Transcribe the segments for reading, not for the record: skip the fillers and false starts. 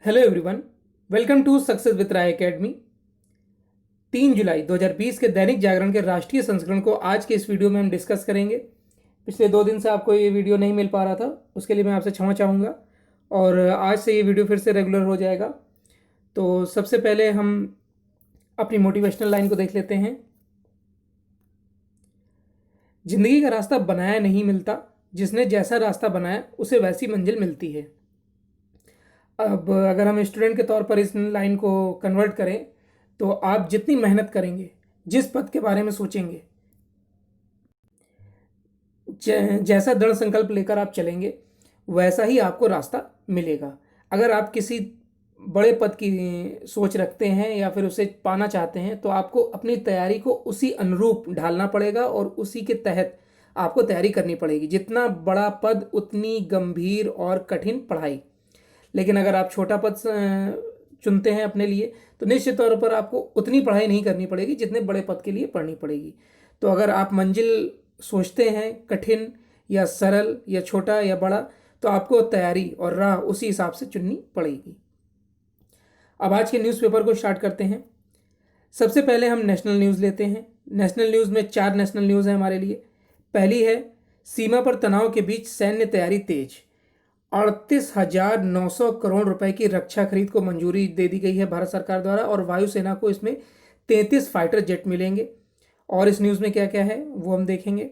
Hello everyone, welcome to success with Rai academy. 3 जुलाई 2020 के दैनिक जागरण के राष्ट्रीय संस्करण को आज के इस वीडियो में हम डिस्कस करेंगे। पिछले 2 दिन से आपको ये वीडियो नहीं मिल पा रहा था, उसके लिए मैं आपसे क्षमा चाहूँगा और आज से ये वीडियो फिर से रेगुलर हो जाएगा। तो सबसे पहले हम अपनी मोटिवेशनल लाइन को देख लेते हैं। जिंदगी का रास्ता बनाया नहीं मिलता, जिसने जैसा रास्ता बनाया उसे वैसी मंजिल मिलती है। अब अगर हम स्टूडेंट के तौर पर इस लाइन को कन्वर्ट करें तो आप जितनी मेहनत करेंगे, जिस पद के बारे में सोचेंगे, जैसा दृढ़ संकल्प लेकर आप चलेंगे, वैसा ही आपको रास्ता मिलेगा। अगर आप किसी बड़े पद की सोच रखते हैं या फिर उसे पाना चाहते हैं तो आपको अपनी तैयारी को उसी अनुरूप ढालना पड़ेगा और उसी के तहत आपको तैयारी करनी पड़ेगी। जितना बड़ा पद उतनी गंभीर और कठिन पढ़ाई। लेकिन अगर आप छोटा पद चुनते हैं अपने लिए तो निश्चित तौर पर आपको उतनी पढ़ाई नहीं करनी पड़ेगी जितने बड़े पद के लिए पढ़नी पड़ेगी। तो अगर आप मंजिल सोचते हैं कठिन या सरल या छोटा या बड़ा, तो आपको तैयारी और राह उसी हिसाब से चुननी पड़ेगी। अब आज के न्यूज़पेपर को स्टार्ट करते हैं। सबसे पहले हम नेशनल न्यूज़ लेते हैं। नेशनल न्यूज़ में 4 नेशनल न्यूज़ है हमारे लिए। पहली है, सीमा पर तनाव के बीच सैन्य तैयारी तेज। 38,900 करोड़ रुपए की रक्षा खरीद को मंजूरी दे दी गई है भारत सरकार द्वारा और वायुसेना को इसमें 33 फाइटर जेट मिलेंगे। और इस न्यूज़ में क्या क्या है वो हम देखेंगे।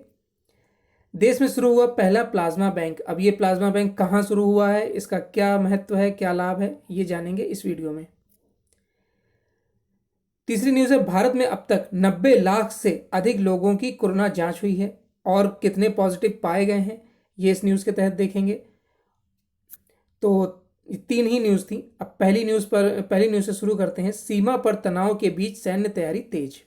देश में शुरू हुआ पहला प्लाज्मा बैंक। अब ये प्लाज्मा बैंक कहाँ शुरू हुआ है, इसका क्या महत्व है, क्या लाभ है, ये जानेंगे इस वीडियो में। तीसरी न्यूज़ है, भारत में अब तक 90 लाख से अधिक लोगों की कोरोना जांच हुई है और कितने पॉजिटिव पाए गए हैं ये इस न्यूज़ के तहत देखेंगे। तो 3 ही न्यूज़ थी। अब पहली न्यूज़ से शुरू करते हैं। सीमा पर तनाव के बीच सैन्य तैयारी तेज।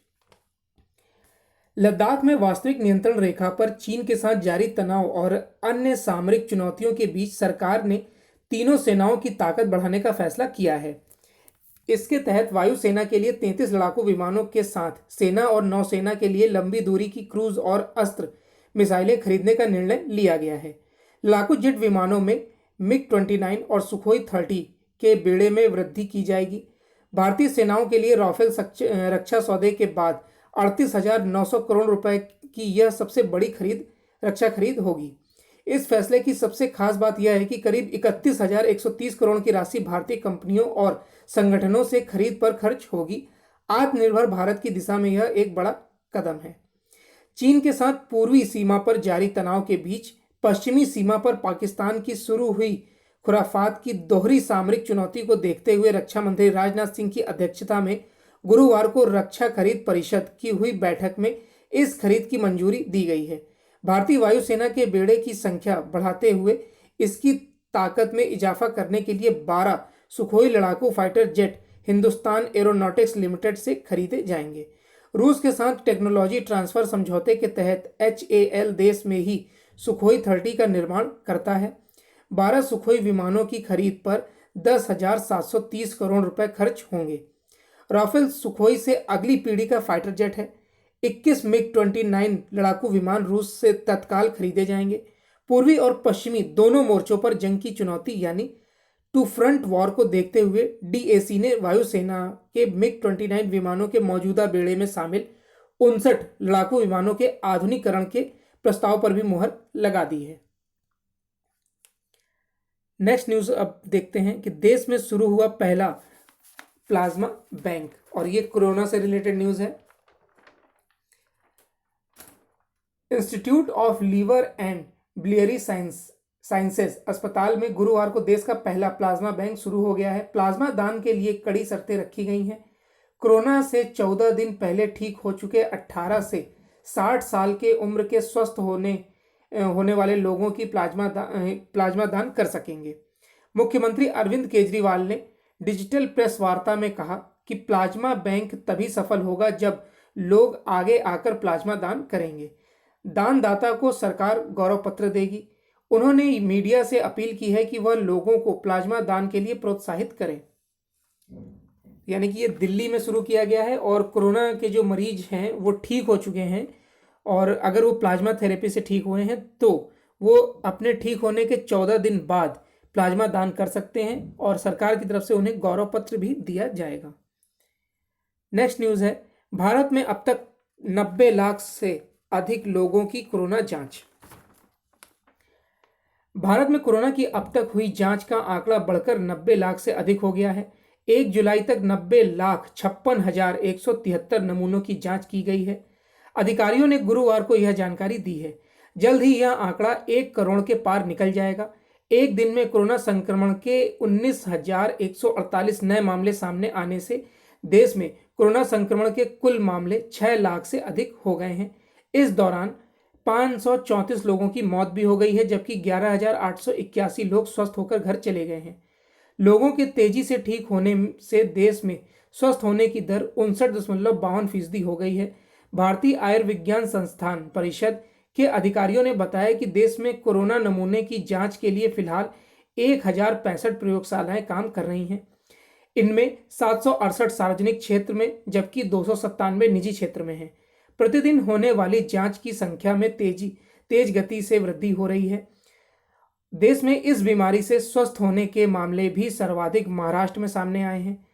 लद्दाख में वास्तविक नियंत्रण रेखा पर चीन के साथ जारी तनाव और अन्य सामरिक चुनौतियों के बीच सरकार ने तीनों सेनाओं की ताकत बढ़ाने का फैसला किया है। इसके तहत वायुसेना के लिए 33 लड़ाकू विमानों के साथ सेना और नौसेना के लिए लंबी दूरी की क्रूज और अस्त्र मिसाइलें खरीदने का निर्णय लिया गया है। लड़ाकू जेट विमानों में मिग-29 और सुखोई 30 के बेड़े में वृद्धि की जाएगी। भारतीय सेनाओं के लिए राफेल रक्षा सौदे के बाद 38,900 करोड़ रुपए की यह सबसे बड़ी रक्षा खरीद होगी। इस फैसले की सबसे खास बात यह है कि करीब 31,130 करोड़ की राशि भारतीय कंपनियों और संगठनों से खरीद पर खर्च होगी। आत्मनिर्भर भारत की दिशा में यह एक बड़ा कदम है। चीन के साथ पूर्वी सीमा पर जारी तनाव के बीच पश्चिमी सीमा पर पाकिस्तान की शुरू हुई खुराफात की दोहरी सामरिक चुनौती को देखते हुए रक्षा मंत्री राजनाथ सिंह की अध्यक्षता में गुरुवार को रक्षा खरीद परिषद की हुई बैठक में इस खरीद की मंजूरी दी गई है। भारतीय वायुसेना के बेड़े की संख्या बढ़ाते हुए इसकी ताकत में इजाफा करने के लिए 12 सुखोई लड़ाकू fighter jet Hindustan aeronautics limited से खरीदे जाएंगे। रूस के साथ टेक्नोलॉजी ट्रांसफर समझौते के तहत HAL देश में ही सुखोई 30 का निर्माण करता है। 12 सुखोई विमानों की खरीद पर 10,730 करोड़ रुपए खर्च होंगे। राफेल सुखोई से अगली पीढ़ी का फाइटर जेट है। 21 मिग-29 लड़ाकू विमान रूस से तत्काल खरीदे जाएंगे। पूर्वी और पश्चिमी दोनों मोर्चों पर जंग की चुनौती यानी टू फ्रंट वॉर को देखते हुए DAC ने वायुसेना के मिग-29 विमानों के मौजूदा बेड़े में शामिल 59 लड़ाकू विमानों के आधुनिकीकरण के प्रस्ताव पर भी मुहर लगा दी है। नेक्स्ट न्यूज अब देखते हैं कि देश में शुरू हुआ पहला प्लाज्मा बैंक और ये कोरोना से रिलेटेड न्यूज है। Institute of liver and biliary sciences अस्पताल में गुरुवार को देश का पहला प्लाज्मा बैंक शुरू हो गया है। प्लाज्मा दान के लिए कड़ी शर्तें रखी गई हैं। कोरोना से 14 दिन पहले ठीक हो चुके 18 से 60 साल के उम्र के स्वस्थ होने वाले लोगों की प्लाज्मा दान कर सकेंगे। मुख्यमंत्री अरविंद केजरीवाल ने डिजिटल प्रेस वार्ता में कहा कि प्लाज्मा बैंक तभी सफल होगा जब लोग आगे आकर प्लाज्मा दान करेंगे। दानदाता को सरकार गौरव पत्र देगी। उन्होंने मीडिया से अपील की है कि वह लोगों को प्लाज्मा दान के लिए प्रोत्साहित करें। यानी कि ये दिल्ली में शुरू किया गया है और कोरोना के जो मरीज हैं वो ठीक हो चुके हैं और अगर वो प्लाज्मा थेरेपी से ठीक हुए हैं तो वो अपने ठीक होने के 14 दिन बाद प्लाज्मा दान कर सकते हैं और सरकार की तरफ से उन्हें गौरव पत्र भी दिया जाएगा। नेक्स्ट न्यूज़ है, भारत में अब तक 90 लाख से अधिक लोगों की कोरोना जांच। भारत में कोरोना की अब तक हुई जांच का आंकड़ा बढ़कर 90 लाख से अधिक हो गया है। 1 जुलाई तक 90,56,173 नमूनों की जांच की गई है। अधिकारियों ने गुरुवार को यह जानकारी दी है। जल्द ही यह आंकड़ा 1 करोड़ के पार निकल जाएगा। एक दिन में कोरोना संक्रमण के 19,148 नए मामले सामने आने से देश में कोरोना संक्रमण के कुल मामले 6 लाख से अधिक हो गए हैं। इस दौरान 534 लोगों की मौत भी हो गई है, जबकि 11,881 लोग स्वस्थ होकर घर चले गए हैं। लोगों के तेजी से ठीक होने से देश में स्वस्थ होने की दर 59.52% हो गई है। भारतीय आयुर्विज्ञान संस्थान परिषद के अधिकारियों ने बताया कि देश में कोरोना नमूने की जांच के लिए फिलहाल 1,065 प्रयोगशालाएं काम कर रही हैं। इनमें 768 सार्वजनिक क्षेत्र में जबकि 297 निजी क्षेत्र में हैं। प्रतिदिन होने वाली जांच की संख्या में तेज गति से वृद्धि हो रही है। देश में इस बीमारी से स्वस्थ होने के मामले भी सर्वाधिक महाराष्ट्र में सामने आए हैं।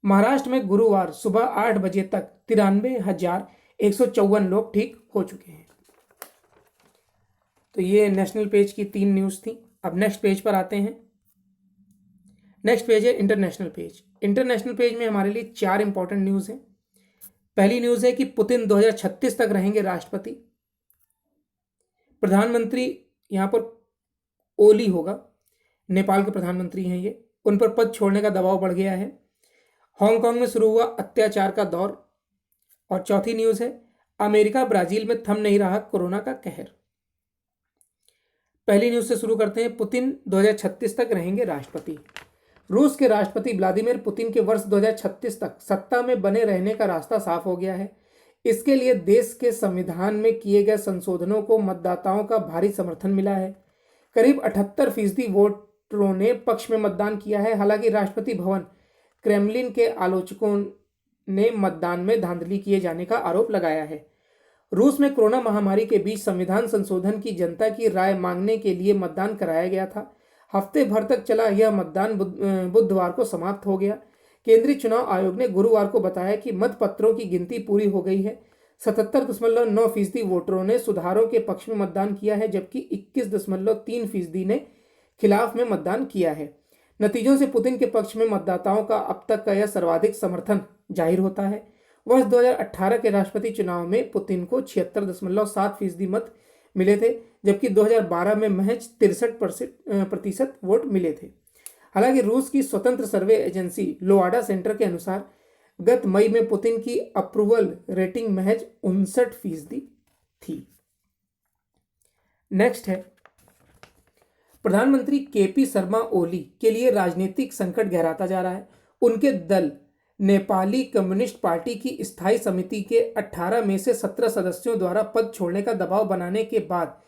महाराष्ट्र में गुरुवार सुबह 8 बजे तक 93,154 लोग ठीक हो चुके हैं। तो ये नेशनल पेज की 3 न्यूज़ थी। अब नेक्स्ट पेज पर आते हैं। नेक्स्ट पेज है इंटरनेशनल पेज। इंटरनेशनल पेज में हमारे लिए 4 इंपॉर्टेंट न्यूज़ हैं। पहली न्यूज़ है कि पुतिन 2036 तक रहेंगे राष्ट्रपति। प्रधानमंत्री यहाँ पर ओली होगा, नेपाल के प्रधानमंत्री हैं ये, उन पर पद छोड़ने का दबाव बढ़ गया है। हांगकांग में शुरू हुआ अत्याचार का दौर। और चौथी न्यूज़ है, अमेरिका ब्राजील में थम नहीं रहा कोरोना का कहर। पहली न्यूज़ से शुरू करते हैं। पुतिन 2036 तक रहेंगे राष्ट्रपति। रूस के राष्ट्रपति व्लादिमीर पुतिन के वर्ष 2036 तक सत्ता में बने रहने का रास्ता साफ हो गया है। इसके लिए देश के संविधान में किए गए संशोधनों को मतदाताओं का भारी समर्थन मिला है। करीब 78% वोटरों ने पक्ष में मतदान किया है। हालांकि राष्ट्रपति भवन क्रेमलिन के आलोचकों ने मतदान में धांधली किए जाने का आरोप लगाया है। रूस में कोरोना महामारी के बीच संविधान संशोधन की जनता की राय मांगने के लिए मतदान कराया गया था। हफ्ते भर तक चला यह मतदान बुधवार को समाप्त हो गया। केंद्रीय चुनाव आयोग ने गुरुवार को बताया कि मतपत्रों की गिनती पूरी हो गई है। 77.9% वोटरों ने सुधारों के पक्ष में मतदान किया है, जबकि 21.3% ने खिलाफ में मतदान किया है। नतीजों से पुतिन के पक्ष में मतदाताओं का अब तक का यह सर्वाधिक समर्थन जाहिर होता है। वर्ष 2018 के राष्ट्रपति चुनाव में पुतिन को 76.7% मत मिले थे, जबकि 2012 में महज 63% वोट मिले थे। हालांकि रूस की स्वतंत्र सर्वे एजेंसी लोआडा सेंटर के अनुसार गत मई में पुतिन की अप्रूवल रेटिंग महज 59% थी। नेक्स्ट है, प्रधानमंत्री केपी शर्मा ओली के लिए राजनीतिक संकट गहराता जा रहा है। उनके दल नेपाली कम्युनिस्ट पार्टी की स्थायी समिति के 18 में से 17 सदस्यों द्वारा पद छोड़ने का दबाव बनाने के बाद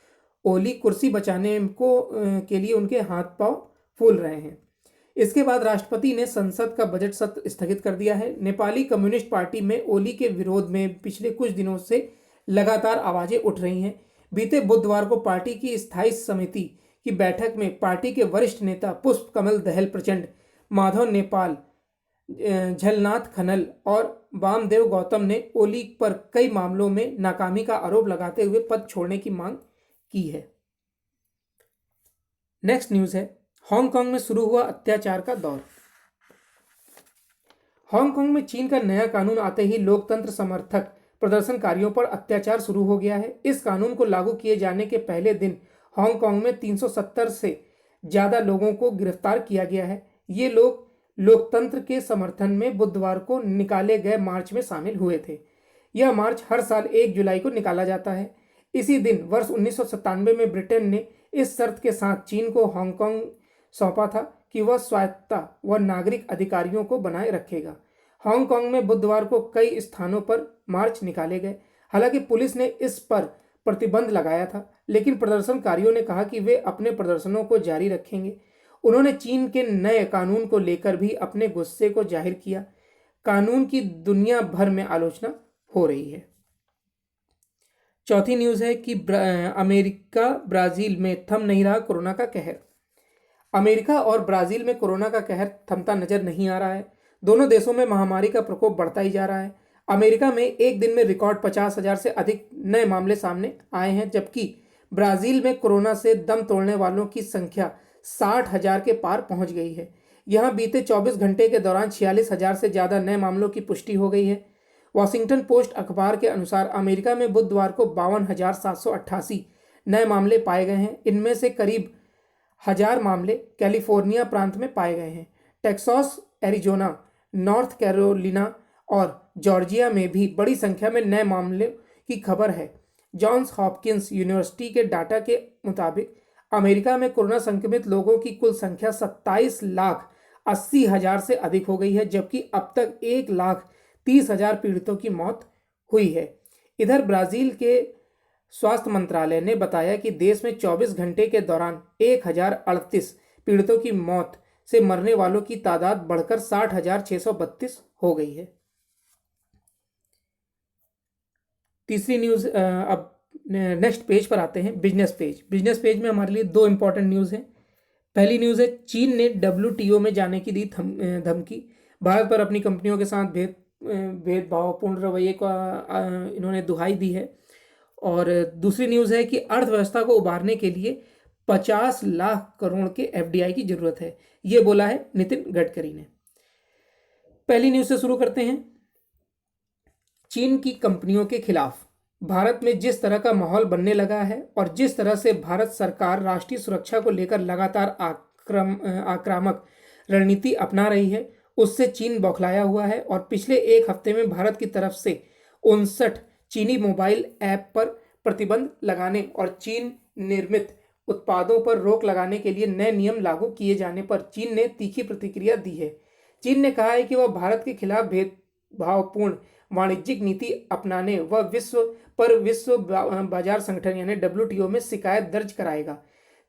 ओली कुर्सी बचाने के लिए उनके हाथ पांव फूल रहे हैं। इसके बाद राष्ट्रपति ने संसद का बजट सत्र स्थगित कर दिया है। नेपाली कम्युनिस्ट पार्टी में ओली के विरोध में पिछले कुछ दिनों से लगातार आवाजें उठ रही हैं। बीते बुधवार को पार्टी की स्थायी समिति की बैठक में पार्टी के वरिष्ठ नेता पुष्प कमल दहल प्रचंड, माधव नेपाल, झलनाथ खनल और वामदेव गौतम ने ओली पर कई मामलों में नाकामी का आरोप लगाते हुए पद छोड़ने की मांग की है। नेक्स्ट न्यूज़ है, हांगकांग में शुरू हुआ अत्याचार का दौर। हांगकांग में चीन का नया कानून आते ही लोकतंत्र समर्थक प्रदर्शनकारियों पर अत्याचार शुरू हो गया है। इस कानून को लागू किए जाने के पहले दिन हांगकांग में 370 से ज्यादा लोगों को गिरफ्तार किया गया है। ये लोग लोकतंत्र के समर्थन में बुधवार को निकाले गए मार्च में शामिल हुए थे। यह मार्च हर साल 1 जुलाई को निकाला जाता है। इसी दिन वर्ष 1997 में ब्रिटेन ने इस शर्त के साथ चीन को हांगकांग सौंपा था कि वह स्वायत्तता व नागरिक अधिकारियों को बनाए रखेगा। हांगकांग में बुधवार को कई स्थानों पर मार्च निकाले गए। हालांकि पुलिस ने इस पर प्रतिबंध लगाया था, लेकिन प्रदर्शनकारियों ने कहा कि वे अपने प्रदर्शनों को जारी रखेंगे। उन्होंने चीन के नए कानून को लेकर भी अपने गुस्से को जाहिर किया। कानून की दुनिया भर में आलोचना हो रही है। चौथी न्यूज़ है कि अमेरिका ब्राजील में थम नहीं रहा कोरोना का कहर। अमेरिका और ब्राजील में कोरोना का कहर थमता नजर नहीं आ रहा है। दोनों देशों में महामारी का प्रकोप बढ़ता ही जा रहा है। अमेरिका में एक दिन में रिकॉर्ड 50,000 से अधिक नए मामले सामने आए हैं, जबकि ब्राजील में कोरोना से दम तोड़ने वालों की संख्या 60,000 के पार पहुंच गई है। यहां बीते 24 घंटे के दौरान 46,000 से ज़्यादा नए मामलों की पुष्टि हो गई है। वॉशिंगटन पोस्ट अखबार के अनुसार अमेरिका में बुधवार को 52,788 नए मामले पाए गए हैं। इनमें से करीब 1,000 मामले कैलिफोर्निया प्रांत में पाए गए हैं। टेक्सास, एरिजोना, नॉर्थ कैरोलिना और जॉर्जिया में भी बड़ी संख्या में नए मामले की खबर है। जॉन्स हॉपकिंस यूनिवर्सिटी के डाटा के मुताबिक अमेरिका में कोरोना संक्रमित लोगों की कुल संख्या 27,80,000 से अधिक हो गई है, जबकि अब तक 1,30,000 पीड़ितों की मौत हुई है। इधर ब्राजील के स्वास्थ्य मंत्रालय ने बताया कि देश में 24 घंटे के दौरान 1,038 पीड़ितों की मौत से मरने वालों की तादाद बढ़कर 60,632 हो गई है। तीसरी न्यूज़, अब नेक्स्ट पेज पर आते हैं, बिजनेस पेज। बिजनेस पेज में हमारे लिए दो इंपॉर्टेंट न्यूज़ हैं। पहली न्यूज़ है, चीन ने WTO में जाने की दी धमकी। भारत पर अपनी कंपनियों के साथ भेदभावपूर्ण रवैये का इन्होंने दुहाई दी है। और दूसरी न्यूज़ है कि अर्थव्यवस्था को उभारने के लिए 50 लाख करोड़ के FDI की जरूरत है, ये बोला है नितिन गडकरी ने। पहली न्यूज़ से शुरू करते हैं। चीन की कंपनियों के खिलाफ भारत में जिस तरह का माहौल बनने लगा है और जिस तरह से भारत सरकार राष्ट्रीय सुरक्षा को लेकर लगातार आक्रामक रणनीति अपना रही है, उससे चीन बौखलाया हुआ है और पिछले एक हफ्ते में भारत की तरफ से 59 चीनी मोबाइल ऐप पर प्रतिबंध लगाने और चीन निर्मित उत्पादों पर रोक लगाने के लिए नए नियम लागू किए जाने पर चीन ने तीखी प्रतिक्रिया दी है। चीन ने कहा है कि वह भारत के खिलाफ भेदभावपूर्ण वाणिज्यिक नीति अपनाने व विश्व बाजार संगठन यानी WTO में शिकायत दर्ज कराएगा।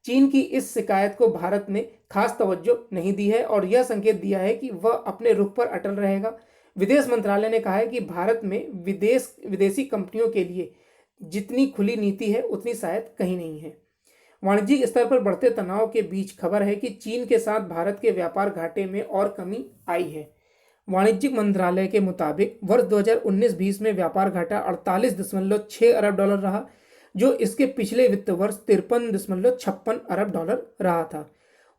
चीन की इस शिकायत को भारत ने खास तवज्जो नहीं दी है और यह संकेत दिया है कि वह अपने रुख पर अटल रहेगा। विदेश मंत्रालय ने कहा है कि भारत में विदेशी कंपनियों के लिए जितनी खुली नीति है उतनी शायद कहीं नहीं है। वाणिज्यिक स्तर पर बढ़ते तनाव के बीच खबर है कि चीन के साथ भारत के व्यापार घाटे में और कमी आई है। वाणिज्यिक मंत्रालय के मुताबिक वर्ष 2019-20 में व्यापार घाटा 48.6 अरब डॉलर रहा, जो इसके पिछले वित्त वर्ष 53.56 अरब डॉलर रहा था।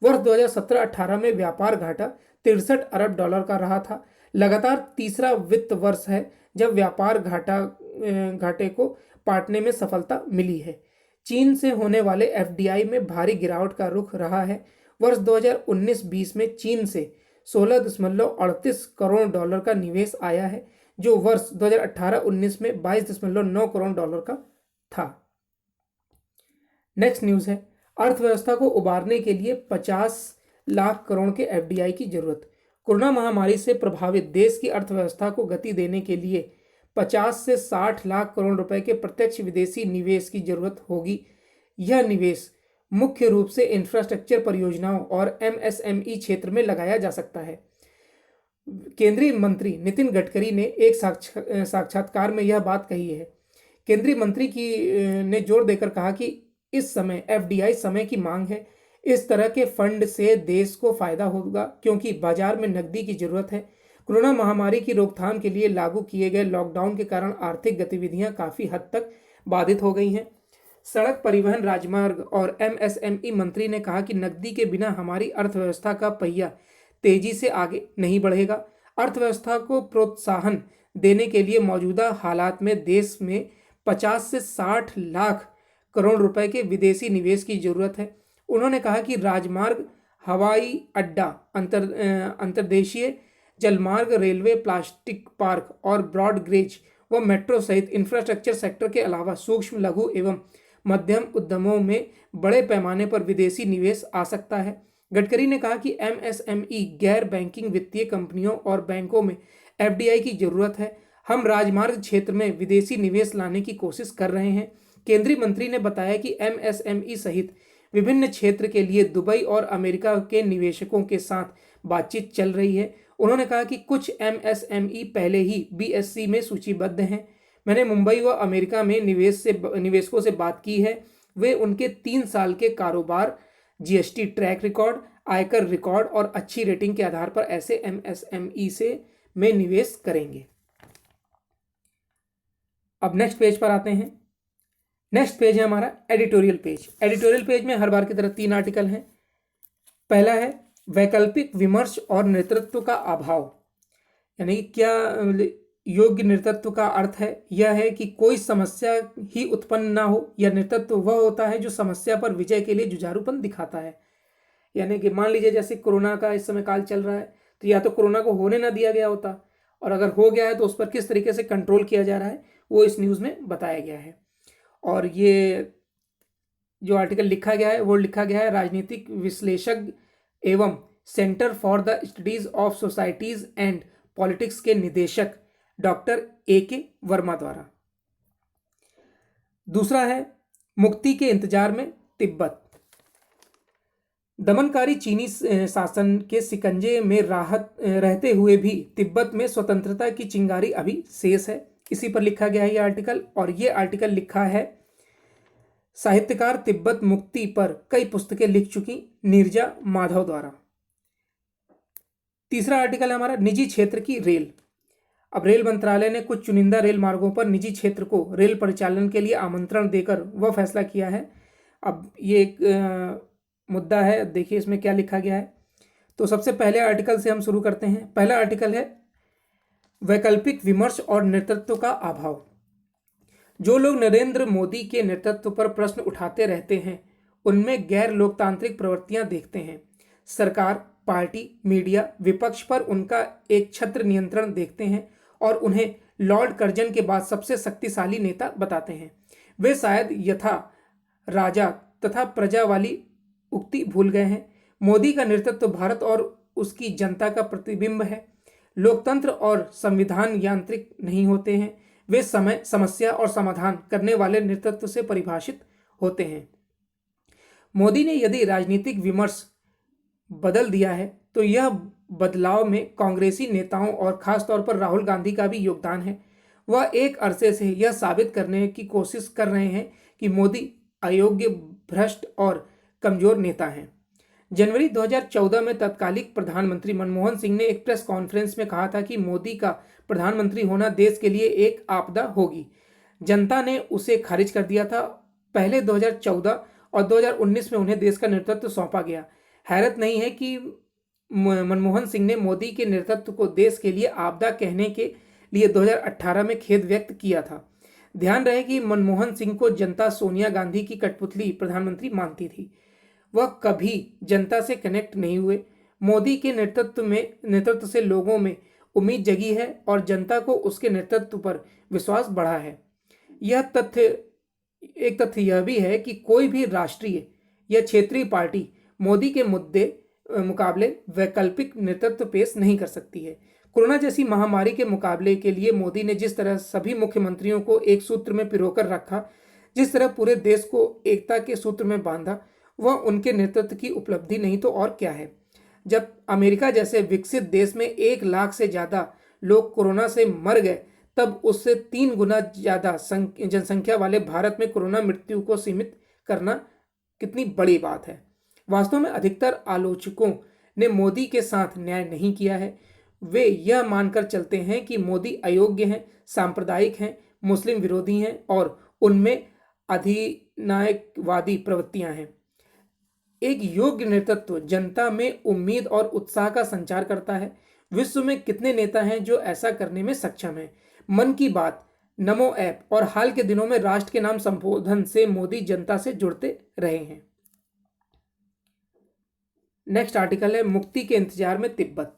वर्ष 2017-18 में व्यापार घाटा 63 अरब डॉलर का रहा था। लगातार तीसरा वित्त वर्ष है जब व्यापार घाटे को पाटने में सफलता मिली है। चीन से होने वाले FDI में भारी गिरावट का रुख रहा है। वर्ष 2019-20 में चीन से 16.38 करोड़ डॉलर का निवेश आया है, जो वर्ष 2018-19 में 22.9 करोड़ डॉलर का था। नेक्स्ट न्यूज़ है, अर्थव्यवस्था को उबारने के लिए 50 लाख करोड़ के FDI की जरूरत। कोरोना महामारी से प्रभावित देश की अर्थव्यवस्था को गति देने के लिए 50 से 60 लाख करोड़ रुपए के प्रत्यक्ष विदेशी निवेश की जरूरत होगी। यह निवेश मुख्य रूप से इंफ्रास्ट्रक्चर परियोजनाओं और MSME क्षेत्र में लगाया जा सकता है। केंद्रीय मंत्री नितिन गडकरी ने एक साक्षात्कार में यह बात कही है। केंद्रीय मंत्री ने जोर देकर कहा कि इस समय FDI समय की मांग है। इस तरह के फंड से देश को फायदा होगा क्योंकि बाजार में नकदी की जरूरत है। कोरोना महामारी की रोकथाम के लिए लागू किए गए लॉकडाउन के कारण आर्थिक गतिविधियां काफी हद तक बाधित हो गई हैं। सड़क परिवहन, राजमार्ग और MSME मंत्री ने कहा कि नकदी के बिना हमारी अर्थव्यवस्था का पहिया तेजी से आगे नहीं बढ़ेगा। अर्थव्यवस्था को प्रोत्साहन देने के लिए मौजूदा हालात में देश में 50 से 60 लाख करोड़ रुपए के विदेशी निवेश की जरूरत है। उन्होंने कहा कि राजमार्ग, हवाई अड्डा, अंतर्देशीय जलमार्ग, रेलवे, प्लास्टिक पार्क और ब्रॉड गेज व मेट्रो सहित इंफ्रास्ट्रक्चर सेक्टर के अलावा सूक्ष्म, लघु एवं मध्यम उद्यमों में बड़े पैमाने पर विदेशी निवेश आ सकता है। गडकरी ने कहा कि MSME, गैर बैंकिंग वित्तीय कंपनियों और बैंकों में FDI की जरूरत है। हम राजमार्ग क्षेत्र में विदेशी निवेश लाने की कोशिश कर रहे हैं। केंद्रीय मंत्री ने बताया कि MSME सहित विभिन्न क्षेत्र के लिए दुबई और अमेरिका के निवेशकों के साथ बातचीत चल रही है। उन्होंने कहा कि कुछ MSME पहले ही BSE में सूचीबद्ध हैं। मैंने मुंबई व अमेरिका में निवेशकों से बात की है। वे उनके 3 साल के कारोबार, GST ट्रैक रिकॉर्ड, आयकर रिकॉर्ड और अच्छी रेटिंग के आधार पर ऐसे एमएसएमई से में निवेश करेंगे। अब नेक्स्ट पेज पर आते हैं। नेक्स्ट पेज है हमारा एडिटोरियल पेज। एडिटोरियल पेज में हर बार की तरह 3 आर्टिकल हैं। पहला है वैकल्पिक विमर्श और नेतृत्व का अभाव, यानी क्या योग्य नेतृत्व का अर्थ है यह है कि कोई समस्या ही उत्पन्न ना हो, या नेतृत्व वह होता है जो समस्या पर विजय के लिए जुझारूपन दिखाता है। यानी कि मान लीजिए जैसे कोरोना का इस समय काल चल रहा है, तो या तो कोरोना को होने ना दिया गया होता, और अगर हो गया है तो उस पर किस तरीके से कंट्रोल किया जा रहा है वो इस न्यूज़ में बताया गया है। और ये जो आर्टिकल लिखा गया है वो लिखा गया है राजनीतिक विश्लेषक एवं centre for the studies of societies and politics के निदेशक डॉक्टर A.K. वर्मा द्वारा। दूसरा है मुक्ति के इंतजार में तिब्बत। दमनकारी चीनी शासन के शिकंजे में राहत रहते हुए भी तिब्बत में स्वतंत्रता की चिंगारी अभी शेष है। इसी पर लिखा गया है ये आर्टिकल, और ये आर्टिकल लिखा है साहित्यकार तिब्बत मुक्ति पर कई पुस्तकें लिख चुकी नीरजा माधव द्वारा। तीसरा आर्टिकल है हमारा निजी क्षेत्र की रेल। अब रेल मंत्रालय ने कुछ चुनिंदा रेल मार्गों पर निजी क्षेत्र को रेल परिचालन के लिए आमंत्रण देकर वह फैसला किया है। अब ये एक मुद्दा है, देखिए इसमें क्या लिखा गया है। तो सबसे पहले आर्टिकल से हम शुरू करते हैं। पहला आर्टिकल है वैकल्पिक विमर्श और नेतृत्व का अभाव। जो लोग नरेंद्र मोदी के नेतृत्व पर प्रश्न उठाते रहते हैं उनमें गैर लोकतांत्रिक प्रवृत्तियां देखते हैं। सरकार, पार्टी, मीडिया, विपक्ष पर उनका एक छत्र नियंत्रण देखते हैं और उन्हें लॉर्ड कर्जन के बाद सबसे शक्तिशाली नेता बताते हैं। वे शायद यथा राजा तथा प्रजा वाली उक्ति भूल गए हैं। मोदी का नेतृत्व भारत और उसकी जनता का प्रतिबिंब है। लोकतंत्र और संविधान यांत्रिक नहीं होते हैं, वे समय, समस्या और समाधान करने वाले नेतृत्व से परिभाषित होते हैं। मोदी ने यदि राजनीतिक विमर्श बदल दिया है तो यह बदलाव में कांग्रेसी नेताओं और खासतौर पर राहुल गांधी का भी योगदान है। वह एक अरसे से यह साबित करने की कोशिश कर रहे हैं कि मोदी अयोग्य, भ्रष्ट और कमजोर नेता हैं। जनवरी 2014 में तत्कालीन प्रधानमंत्री मनमोहन सिंह ने एक प्रेस कॉन्फ्रेंस में कहा था कि मोदी का प्रधानमंत्री होना देश के लिए एक आपदा होगी। जनता ने उसे खारिज कर दिया था। पहले 2014 और 2019 में उन्हें देश का नेतृत्व सौंपा गया। हैरत नहीं है कि मनमोहन सिंह ने मोदी के नेतृत्व को देश के लिए आपदा कहने के लिए 2018 में खेद व्यक्त किया था। ध्यान रहे कि मनमोहन सिंह को जनता सोनिया गांधी की कठपुतली प्रधानमंत्री मानती थी। वह कभी जनता से कनेक्ट नहीं हुए। मोदी के नेतृत्व से लोगों में उम्मीद जगी है और जनता को उसके नेतृत्व पर विश्वास बढ़ा है। एक तथ्य यह भी है कि कोई भी राष्ट्रीय या क्षेत्रीय पार्टी मोदी के मुकाबले वैकल्पिक नेतृत्व पेश नहीं कर सकती है। कोरोना जैसी महामारी के मुकाबले के लिए मोदी ने जिस तरह सभी मुख्यमंत्रियों को एक सूत्र में पिरोकर रखा, जिस तरह पूरे देश को एकता के सूत्र में बांधा, वह उनके नेतृत्व की उपलब्धि नहीं तो और क्या है। जब अमेरिका जैसे विकसित देश में 1 लाख से ज़्यादा लोग कोरोना से मर गए, तब उससे 3 गुना ज़्यादा जनसंख्या वाले भारत में कोरोना मृत्यु को सीमित करना कितनी बड़ी बात है। वास्तव में अधिकतर आलोचकों ने मोदी के साथ न्याय नहीं किया है। वे यह मानकर चलते हैं कि मोदी अयोग्य हैं, सांप्रदायिक हैं, मुस्लिम विरोधी हैं और उनमें अधिनायकवादी प्रवृत्तियां हैं। एक योग्य नेतृत्व जनता में उम्मीद और उत्साह का संचार करता है। विश्व में कितने नेता हैं जो ऐसा करने में सक्षम हैं। मन की बात, नमो ऐप और हाल के दिनों में राष्ट्र के नाम संबोधन से मोदी जनता से जुड़ते रहे हैं। नेक्स्ट आर्टिकल है मुक्ति के इंतजार में तिब्बत।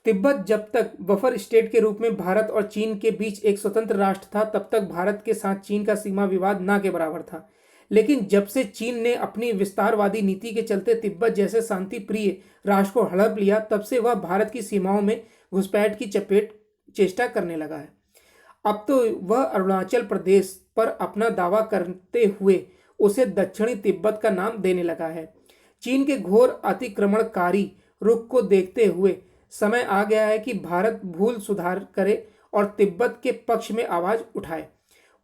तिब्बत जब तक बफर स्टेट के रूप में भारत और चीन के बीच एक स्वतंत्र राष्ट्र था, तब तक भारत के साथ चीन का सीमा विवाद ना के बराबर था। लेकिन जब से चीन ने अपनी विस्तारवादी नीति के चलते तिब्बत जैसे शांति प्रिय राष्ट्र को हड़प लिया, तब से वह भारत की सीमाओं में घुसपैठ की चेष्टा करने लगा है। अब तो वह अरुणाचल प्रदेश पर अपना दावा करते हुए उसे दक्षिणी तिब्बत का नाम देने लगा है। चीन के घोर अतिक्रमणकारी रुख को देखते हुए समय आ गया है कि भारत भूल सुधार करे और तिब्बत के पक्ष में आवाज उठाए।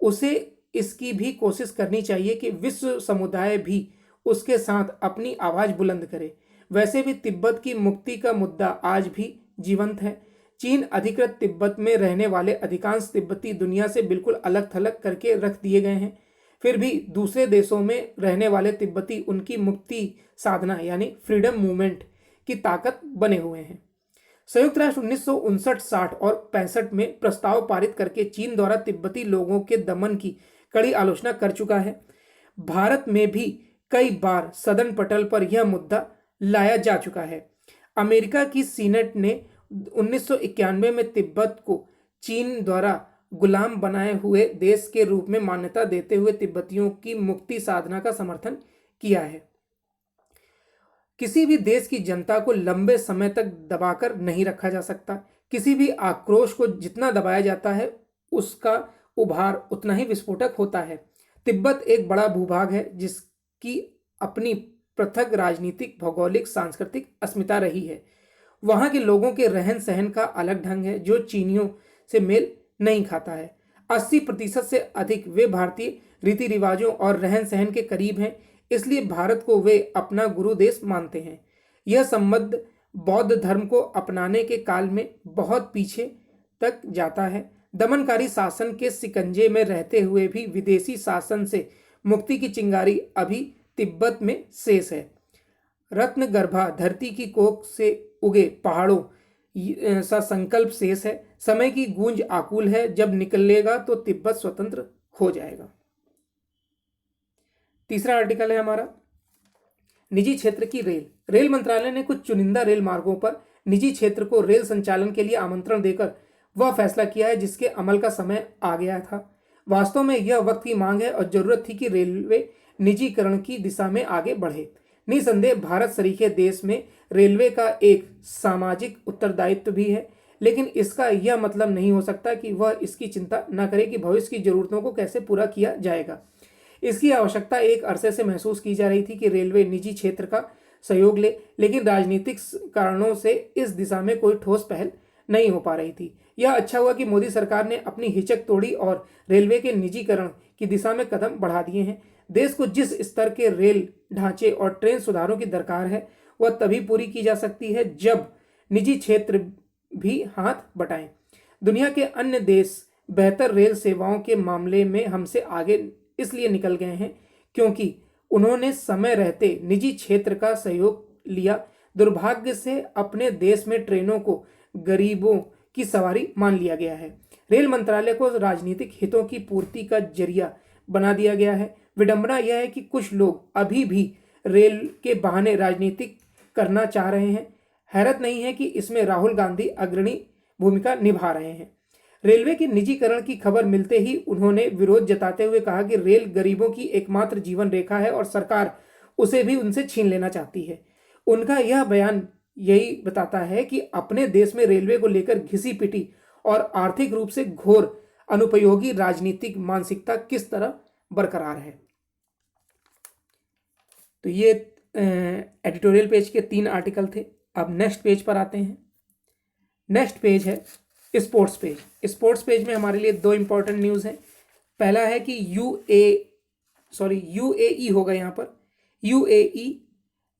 उसे इसकी भी कोशिश करनी चाहिए कि विश्व समुदाय भी उसके साथ अपनी आवाज बुलंद करे। वैसे भी तिब्बत की मुक्ति का मुद्दा आज भी जीवंत है। चीन अधिकृत तिब्बत में रहने वाले अधिकांश तिब्बती दुनिया से बिल्कुल अलग थलग करके रख दिए गए हैं। फिर भी दूसरे देशों में रहने वाले तिब्बती उनकी मुक्ति साधना यानी फ्रीडम मूवमेंट की ताकत बने हुए हैं। संयुक्त राष्ट्र 1959, 60 और 65 में प्रस्ताव पारित करके चीन द्वारा तिब्बती लोगों के दमन की कड़ी आलोचना कर चुका है। भारत में भी कई बार सदन पटल पर यह मुद्दा लाया जा चुका है। अमेरिका की सीनेट ने 1991 में तिब्बत को चीन द्वारा गुलाम बनाए हुए देश के रूप में मान्यता देते हुए तिब्बतियों की मुक्ति साधना का समर्थन किया है। किसी भी देश की जनता को लंबे समय तक दबाकर नहीं रखा जा सकता। किसी भी आक्रोश को जितना दबाया जाता है उसका उभार उतना ही विस्फोटक होता है। तिब्बत एक बड़ा भूभाग है जिसकी अपनी पृथक राजनीतिक, भौगोलिक, सांस्कृतिक अस्मिता रही है। वहाँ के लोगों के रहन सहन का अलग ढंग है जो चीनियों से मेल नहीं खाता है। 80% से अधिक वे भारतीय रीति रिवाजों और रहन सहन के करीब हैं, इसलिए भारत को वे अपना गुरु देश मानते हैं। यह संबंध बौद्ध धर्म को अपनाने के काल में बहुत पीछे तक जाता है। दमनकारी शासन के शिकंजे में रहते हुए भी विदेशी शासन से मुक्ति की चिंगारी अभी तिब्बत में शेष है। रत्नगर्भा धरती की कोख से उगे पहाड़ों सा संकल्प शेष है। समय की गूंज आकुल है, जब निकलेगा तो तिब्बत स्वतंत्र हो जाएगा। तीसरा आर्टिकल है हमारा निजी क्षेत्र की रेल। रेल मंत्रालय ने कुछ चुनिंदा रेल मार्गों पर निजी क्षेत्र को रेल संचालन के लिए आमंत्रण देकर वह फैसला किया है जिसके अमल का समय आ गया था। वास्तव में यह वक्त की मांग है और जरूरत थी कि रेलवे निजीकरण की दिशा में आगे बढ़े। निसंदेह भारत सरीखे देश में रेलवे का एक सामाजिक उत्तरदायित्व भी है, लेकिन इसका यह मतलब नहीं हो सकता कि वह इसकी चिंता न करे कि भविष्य की जरूरतों को कैसे पूरा किया जाएगा। इसकी आवश्यकता एक अरसे से महसूस की जा रही थी कि रेलवे निजी क्षेत्र का सहयोग ले, लेकिन राजनीतिक कारणों से इस दिशा में कोई ठोस पहल नहीं हो पा रही थी। यह अच्छा हुआ कि मोदी सरकार ने अपनी हिचक तोड़ी और रेलवे के निजीकरण की दिशा में कदम बढ़ा दिए हैं। देश को जिस स्तर के रेल ढांचे और ट्रेन सुधारों की दरकार है वह तभी पूरी की जा सकती है जब निजी क्षेत्र भी हाथ बटाएं। दुनिया के अन्य देश बेहतर रेल सेवाओं के मामले में हमसे आगे इसलिए निकल गए हैं क्योंकि उन्होंने समय रहते निजी क्षेत्र का सहयोग लिया। दुर्भाग्य से अपने देश में ट्रेनों को गरीबों की सवारी मान लिया गया है। रेल मंत्रालय को राजनीतिक हितों की पूर्ति का जरिया बना दिया गया है। विडंबना यह है कि कुछ लोग अभी भी रेल के बहाने राजनीतिक करना चाह रहे हैं। हैरत नहीं है कि इसमें राहुल गांधी अग्रणी भूमिका निभा रहे हैं। रेलवे के निजीकरण की खबर मिलते ही उन्होंने विरोध जताते हुए कहा कि रेल गरीबों की एकमात्र जीवन रेखा है और सरकार उसे भी उनसे छीन लेना चाहती है। उनका यह बयान यही बताता है कि अपने देश में रेलवे को लेकर घिसी पिटी और आर्थिक रूप से घोर अनुपयोगी राजनीतिक मानसिकता किस तरह बरकरार है। तो ये एडिटोरियल पेज के 3 आर्टिकल थे। अब नेक्स्ट पेज पर आते हैं। नेक्स्ट पेज है स्पोर्ट्स पेज। स्पोर्ट्स पेज में हमारे लिए 2 इंपॉर्टेंट न्यूज़ हैं। पहला है कि यूएई होगा यहाँ पर, यूएई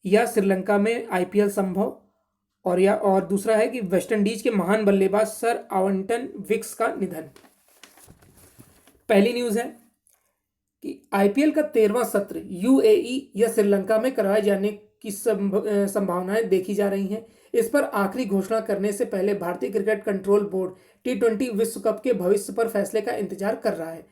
या श्रीलंका में आईपीएल संभव, और दूसरा है कि वेस्टइंडीज के महान बल्लेबाज सर एवंटन विक्स का निधन। पहली न्यूज़ है कि आईपीएल का 13वां सत्र यूएई या श्रीलंका में कराए जाने की संभावनाएं देखी जा रही हैं। इस पर आखिरी घोषणा करने से पहले भारतीय क्रिकेट कंट्रोल बोर्ड टी20 विश्व कप के भविष्य पर फैसले का इंतजार कर रहा है।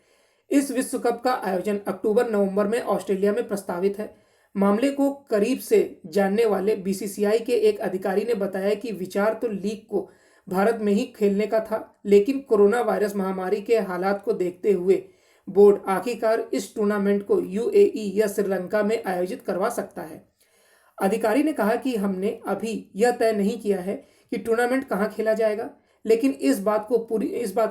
इस विश्व कप का आयोजन अक्टूबर-नवंबर में ऑस्ट्रेलिया में प्रस्तावित है। मामले को करीब से जानने वाले बीसीसीआई के एक अधिकारी ने बताया कि विचार तो लीग को भारत में ही खेलने का था, लेकिन कोरोना वायरस महामारी के हालात को देखते हुए बोर्ड आखिरकार इस टूर्नामेंट को यूएई या श्रीलंका में आयोजित करवा सकता है। अधिकारी ने कहा कि हमने अभी यह तय नहीं किया है कि टूर्नामेंट कहां खेला जाएगा, लेकिन इस बात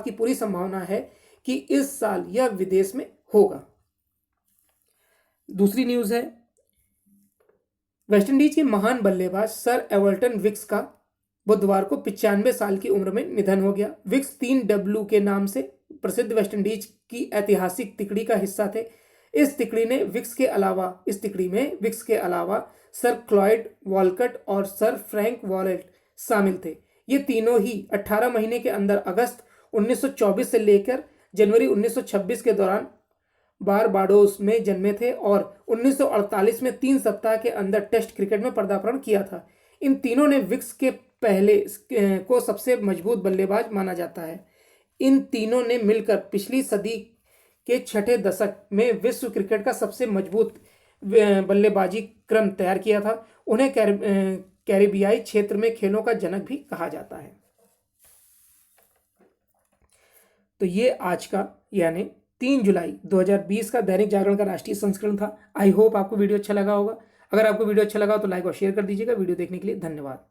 की पूरी संभावना है कि इस साल यह विदेश में होगा। दूसरी न्यूज़ है वेस्टइंडीज के महान बल्लेबाज सर एवंटन विक्स का बुधवार को 95 साल की उम्र में निधन हो गया। विक्स 3W के नाम से प्रसिद्ध वेस्टइंडीज की ऐतिहासिक तिकड़ी का हिस्सा थे। इस तिकड़ी में विक्स के अलावा सर क्लॉयड वॉलकट और सर फ्रैंक वॉलेट शामिल थे। ये तीनों ही 18 महीने के अंदर अगस्त 1924 से लेकर जनवरी 1926 के दौरान बारबाडोस में जन्मे थे और 1948 में 3 सप्ताह के अंदर टेस्ट क्रिकेट में पदार्पण किया था। इन तीनों ने विक्स के पहले को सबसे मजबूत बल्लेबाज माना जाता है। इन तीनों ने मिलकर पिछली सदी के छठे दशक में विश्व क्रिकेट का सबसे मजबूत बल्लेबाजी क्रम तैयार किया था। उन्हें कैरिबियाई क्षेत्र में खेलों का जनक भी कहा जाता है। तो ये आज का यानी 3 जुलाई 2020 का दैनिक जागरण का राष्ट्रीय संस्करण था। आई होप आपको वीडियो अच्छा लगा होगा। अगर आपको वीडियो अच्छा लगा तो लाइक और शेयर कर दीजिएगा। वीडियो देखने के लिए धन्यवाद।